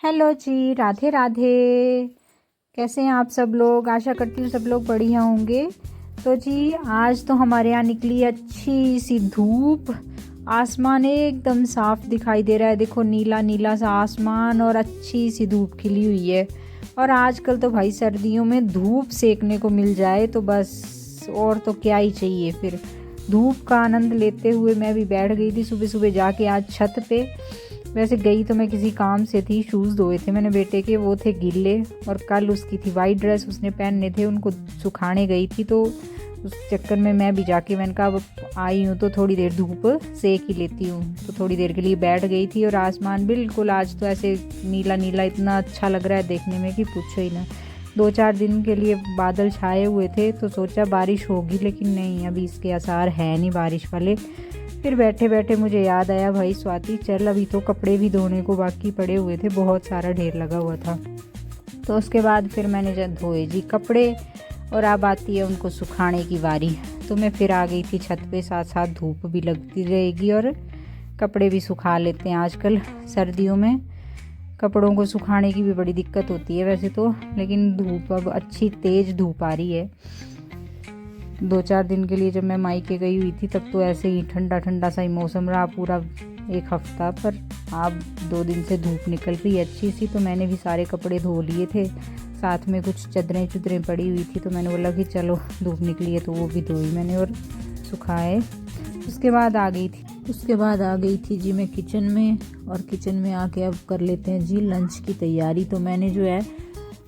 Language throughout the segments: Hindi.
हेलो जी, राधे राधे। कैसे हैं आप सब लोग? आशा करती हूँ सब लोग बढ़िया होंगे। तो जी आज तो हमारे यहाँ निकली अच्छी सी धूप। आसमान एकदम साफ दिखाई दे रहा है, देखो नीला नीला सा आसमान और अच्छी सी धूप खिली हुई है। और आजकल तो भाई सर्दियों में धूप सेकने को मिल जाए तो बस, और तो क्या ही चाहिए। फिर धूप का आनंद लेते हुए मैं भी बैठ गई थी सुबह सुबह जाके आज छत पे। वैसे गई तो मैं किसी काम से थी, शूज़ धोए थे मैंने बेटे के, वो थे गीले। और कल उसकी थी वाइट ड्रेस, उसने पहनने थे, उनको सुखाने गई थी। तो उस चक्कर में मैं भी जाके, मैंने कहा अब आई हूँ तो थोड़ी देर धूप सेक ही लेती हूँ। तो थोड़ी देर के लिए बैठ गई थी और आसमान बिल्कुल आज तो ऐसे नीला नीला इतना अच्छा लग रहा है देखने में कि पूछो ही ना। 2-4 दिन के लिए बादल छाए हुए थे तो सोचा बारिश होगी, लेकिन नहीं, अभी इसके आसार है नहीं बारिश वाले। फिर बैठे बैठे मुझे याद आया, भाई स्वाति चल अभी तो कपड़े भी धोने को बाकी पड़े हुए थे, बहुत सारा ढेर लगा हुआ था। तो उसके बाद फिर मैंने जब धोए जी कपड़े और अब आती है उनको सुखाने की बारी। तो मैं फिर आ गई थी छत पे, साथ साथ धूप भी लगती रहेगी और कपड़े भी सुखा लेते हैं। आजकल सर्दियों में कपड़ों को सुखाने की भी बड़ी दिक्कत होती है वैसे तो, लेकिन धूप अब अच्छी तेज़ धूप आ रही है। 2-4 दिन के लिए जब मैं मायके गई हुई थी तब तो ऐसे ही ठंडा ठंडा सा ही मौसम रहा पूरा एक हफ्ता, पर अब 2 दिन से धूप निकल रही है अच्छी सी। तो मैंने भी सारे कपड़े धो लिए थे, साथ में कुछ चद्दरें पड़ी हुई थी, तो मैंने बोला कि चलो धूप निकली है तो वो भी धोई मैंने और सुखाए। उसके बाद आ गई थी जी मैं किचन में, और किचन में आके अब कर लेते हैं जी लंच की तैयारी। तो मैंने जो है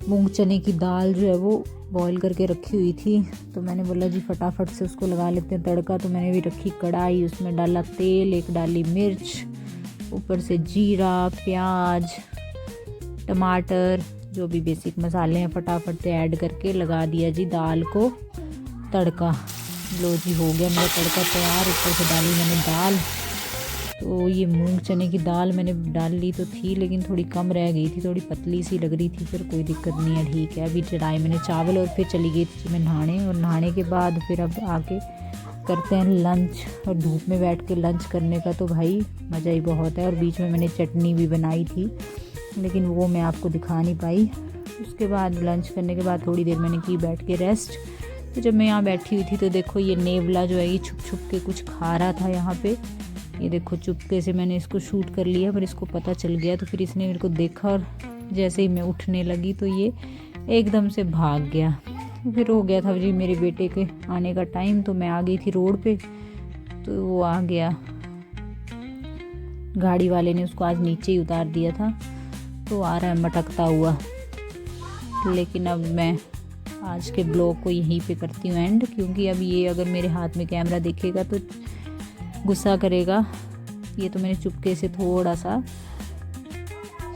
मूंग चने की दाल जो है वो बॉईल करके रखी हुई थी, तो मैंने बोला जी फटाफट से उसको लगा लेते हैं तड़का। तो मैंने भी रखी कढ़ाई, उसमें डाला तेल, एक डाली मिर्च, ऊपर से जीरा, प्याज, टमाटर, जो भी बेसिक मसाले हैं फटाफट से ऐड करके लगा दिया जी दाल को तड़का। लो जी हो गया मेरा तड़का तैयार। ऊपर से डाली मैंने दाल। तो ये मूंग चने की दाल मैंने डाल ली तो थी, लेकिन थोड़ी कम रह गई थी, थोड़ी पतली सी लग रही थी, फिर कोई दिक्कत नहीं है, ठीक है। अभी चढ़ाए मैंने चावल और फिर चली गई थी मैं नहाने, और नहाने के बाद फिर अब आके करते हैं लंच। और धूप में बैठ के लंच करने का तो भाई मज़ा ही बहुत है। और बीच में मैंने चटनी भी बनाई थी, लेकिन वो मैं आपको दिखा नहीं पाई। उसके बाद लंच करने के बाद थोड़ी देर मैंने की बैठ के रेस्ट। तो जब मैं यहाँ बैठी हुई थी तो देखो ये नेवला जो है ये छुप छुप के कुछ खा रहा था यहाँ पे। ये देखो चुपके से मैंने इसको शूट कर लिया, पर इसको पता चल गया तो फिर इसने मेरे को देखा, और जैसे ही मैं उठने लगी तो ये एकदम से भाग गया। फिर हो गया था जी मेरे बेटे के आने का टाइम, तो मैं आ गई थी रोड पे, तो वो आ गया। गाड़ी वाले ने उसको आज नीचे ही उतार दिया था, तो आ रहा है मटकता हुआ। लेकिन अब मैं आज के ब्लॉग को यहीं पे करती हूँ एंड, क्योंकि अब ये अगर मेरे हाथ में कैमरा देखेगा तो गुस्सा करेगा। ये तो मैंने चुपके से थोड़ा सा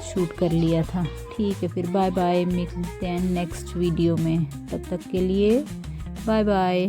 शूट कर लिया था। ठीक है, फिर बाय बाय, मिलते हैं नेक्स्ट वीडियो में, तब तक के लिए बाय बाय।